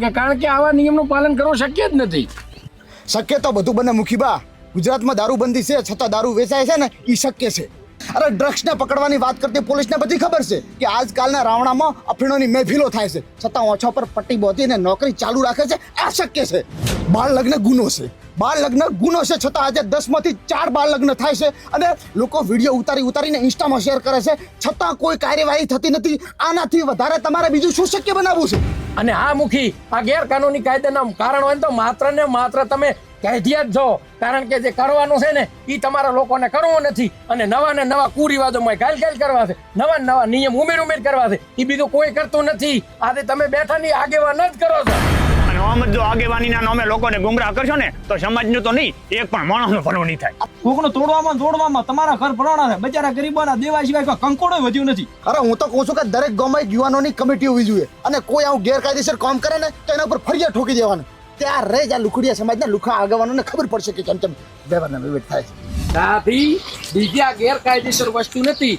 કે કારણ કે આવા નિયમનું પાલન કરવું શક્ય જ નથી. શક્ય તો બધું બને મુખીબા. ગુજરાતમાં દારૂબંધી છે છતાં દારૂ વેચાય છે ને એ શક્ય છે. અરે ડ્રગ્સને પકડવાની વાત કરતી પોલીસને બધી ખબર છે કે આજકાલના રાવણામાં અફીણોની મહેફિલો થાય છે, છતાં ઓછા પર પટ્ટી બાંધીને નોકરી ચાલુ રાખે છે. આ શક્ય છે. બાળ લગ્ન ગુનો છે, બાળ લગ્ન ગુનો છે, છતાં આજે 10માંથી 4 બાળ લગ્ન થાય છે અને લોકો વિડીયો ઉતારીને ઇન્સ્ટામાં શેર કરે છે, છતાં કોઈ કાર્યવાહી થતી નથી. આનાથી વધારે તમારે બીજું શું શક્ય બનાવવું છે? અને હા મુખી, આ ગેરકાનૂની કાયદાના કારણ હોય તો માત્ર ને માત્ર તમે કાઢ્યા જ છો, કારણ કે જે કરવાનું છે ને એ તમારા લોકોને કરવું નથી અને નવા ને નવા કુરિવાજોમાં ગાલ કરવા છે, નવા ને નવા નિયમ ઉમેર કરવા છે. એ બીજું કોઈ કરતું નથી. આજે તમે બેઠાની આગેવાન જ કરો છો. અને આમ જ જો આગેવાનીના નામે લોકોને ગુમરાહ કરશો ને તો સમાજનું તો નહીં, એક પણ માણસનું ભલું નહીં થાય. કોકનો તોડવામાં જોડવામાં તમારા ઘર ભરાણા છે. બચારા ગરીબોના દેવા સિવાય કોઈ કંકોડો વધ્યું નથી. અરે હું તો કહું છું કે દરેક ગામમાં યુવાનોની કમિટી હોવી જોઈએ અને કોઈ આવું ગેરકાયદેસર કામ કરે ને તો એના ઉપર ફરિયાદ ઠોકી દેવાનું. ત્યારે જ આ લુખડિયા સમાજના લુખા આગેવાનોને ખબર પડશે કે કેમ વ્યવહારના વિવેક થાય છે. બીજી આ ગેરકાયદેસર વસ્તુ નથી.